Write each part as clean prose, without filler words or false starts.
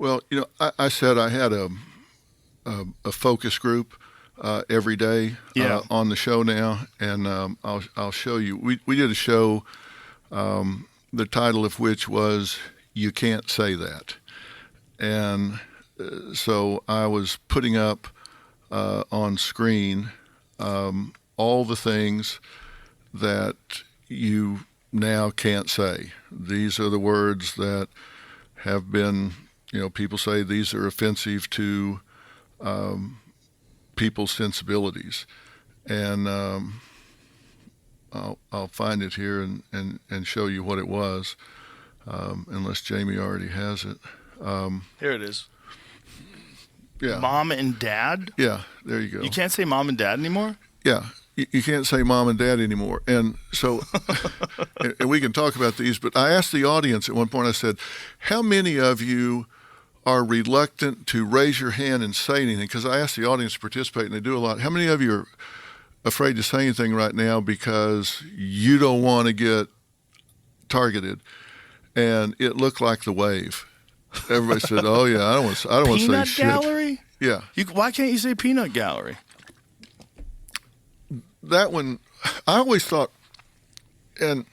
Well, I said I had a focus group every day Yeah. on the show now, and I'll show you. We did a show, the title of which was "You Can't Say That," and so I was putting up on screen all the things that you now can't say. These are the words that have been, people say these are offensive to people's sensibilities. And I'll find it here and show you what it was, unless Jamie already has it. Here it is. Yeah. Mom and dad? Yeah, there you go. You can't say mom and dad anymore? Yeah. You can't say mom and dad anymore. And so, and we can talk about these, but I asked the audience at one point, I said, how many of you are reluctant to raise your hand and say anything? Because I asked the audience to participate, and they do a lot. How many of you are afraid to say anything right now because you don't want to get targeted? And it looked like the wave. Everybody said, "Oh yeah, I don't want to say Peanut shit." gallery? Yeah. Why can't you say peanut gallery? That one, I always thought, and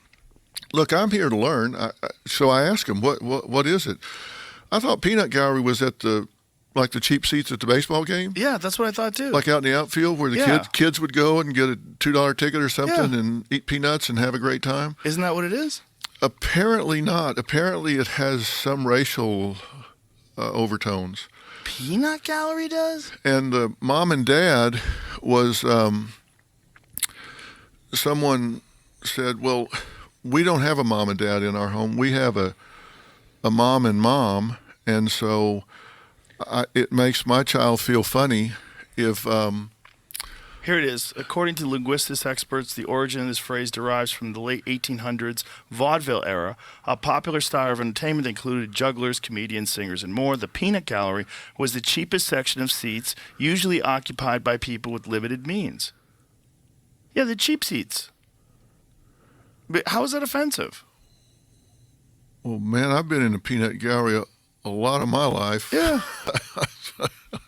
look, I'm here to learn. So I asked him, what is it? I thought peanut gallery was at the cheap seats at the baseball game. Yeah, that's what I thought too. Like out in the outfield where the kids would go and get a $2 ticket or something and eat peanuts and have a great time. Isn't that what it is? Apparently not. Apparently it has some racial overtones. Peanut gallery does? And the mom and dad was, someone said, well, we don't have a mom and dad in our home. We have a mom and mom. And so it makes my child feel funny if... Here it is. According to linguistics experts, the origin of this phrase derives from the late 1800s vaudeville era. A popular style of entertainment that included jugglers, comedians, singers, and more. The peanut gallery was the cheapest section of seats, usually occupied by people with limited means. Yeah, the cheap seats. But how is that offensive? Well, man, I've been in a peanut gallery a lot of my life. Yeah.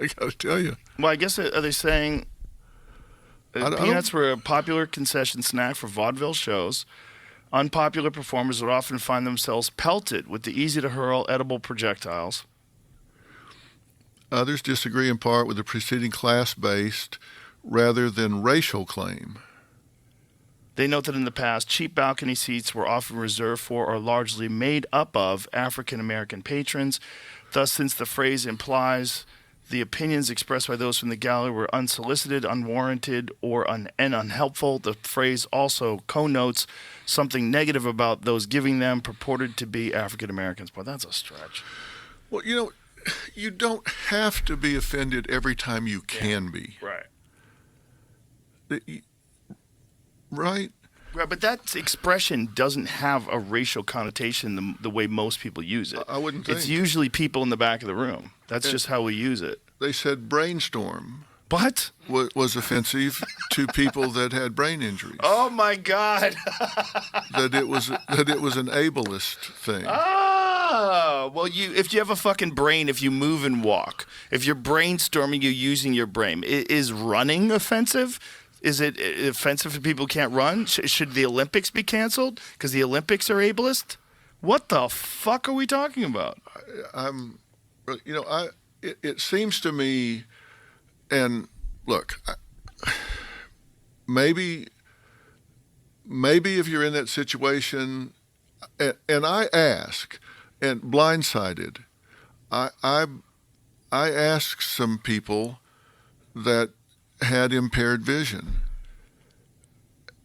I got to tell you. Well, I guess, are they saying... peanuts were a popular concession snack for vaudeville shows. Unpopular performers would often find themselves pelted with the easy-to-hurl edible projectiles. Others disagree in part with the preceding class-based rather than racial claim. They note that in the past, cheap balcony seats were often reserved for or largely made up of African-American patrons. Thus, since the phrase implies the opinions expressed by those from the gallery were unsolicited, unwarranted, and unhelpful, the phrase also connotes something negative about those giving them, purported to be African Americans. Boy, that's a stretch. Well, you don't have to be offended every time you can be. Right. Right? Right, but that expression doesn't have a racial connotation the way most people use it. I wouldn't think. It's usually people in the back of the room. That's just how we use it. They said brainstorm What? was offensive to people that had brain injuries. Oh my God! That it was an ableist thing. Oh, well, if you have a fucking brain, if you move and walk, if you're brainstorming, you're using your brain. Is running offensive? Is it offensive for people who can't run? Should the Olympics be canceled because the Olympics are ableist? What the fuck are we talking about? It seems to me, and look, maybe if you're in that situation, and I ask, and blindsided, I asked some people that had impaired vision,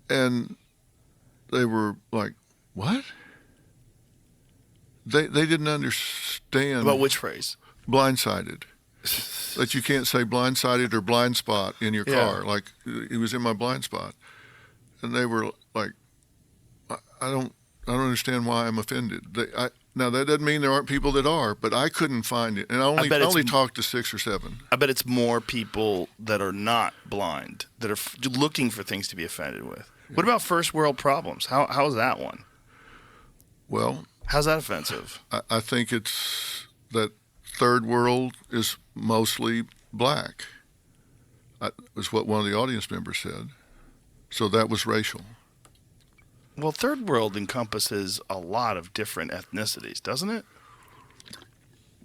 and they were like, "What?" They didn't understand. About which phrase? Blindsided. That you can't say blindsided or blind spot in your car. Like, it was in my blind spot, and they were like, "I don't understand why I'm offended." Now, that doesn't mean there aren't people that are, but I couldn't find it. And I only talked to 6 or 7. I bet it's more people that are not blind that are looking for things to be offended with. Yeah. What about first world problems? How's that one? Well, how's that offensive? I think it's that third world is mostly black. Was what one of the audience members said. So that was racial. Well, third world encompasses a lot of different ethnicities, doesn't it?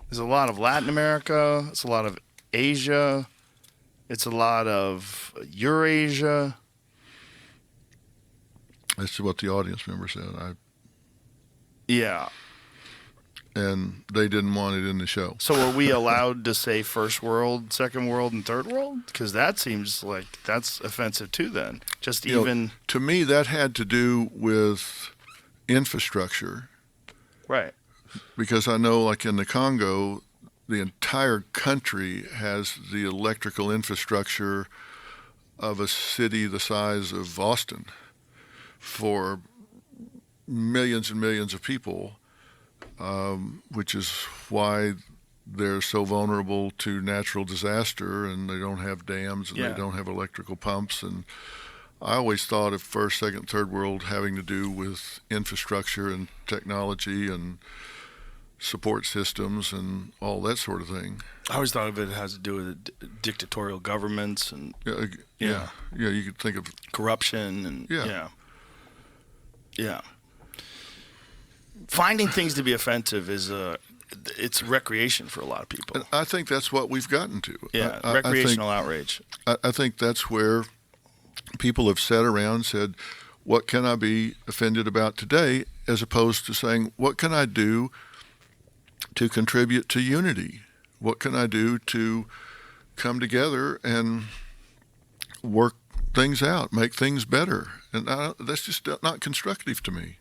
There's a lot of Latin America. It's a lot of Asia. It's a lot of Eurasia. That's what the audience member said. Yeah. And they didn't want it in the show. So are we allowed to say first world, second world, and third world? Because that seems like that's offensive too then. Just even... to me, that had to do with infrastructure. Right. Because I know, like in the Congo, the entire country has the electrical infrastructure of a city the size of Austin for millions and millions of people, which is why they're so vulnerable to natural disaster, and they don't have dams, and they don't have electrical pumps. And I always thought of first, second, third world having to do with infrastructure and technology and support systems and all that sort of thing. I always thought of it has to do with dictatorial governments and yeah. You could think of corruption and yeah. Finding things to be offensive is it's recreation for a lot of people. And I think that's what we've gotten to. Yeah, recreational outrage. I think that's where people have sat around and said, what can I be offended about today, as opposed to saying, what can I do to contribute to unity? What can I do to come together and work things out, make things better? And that's just not constructive to me.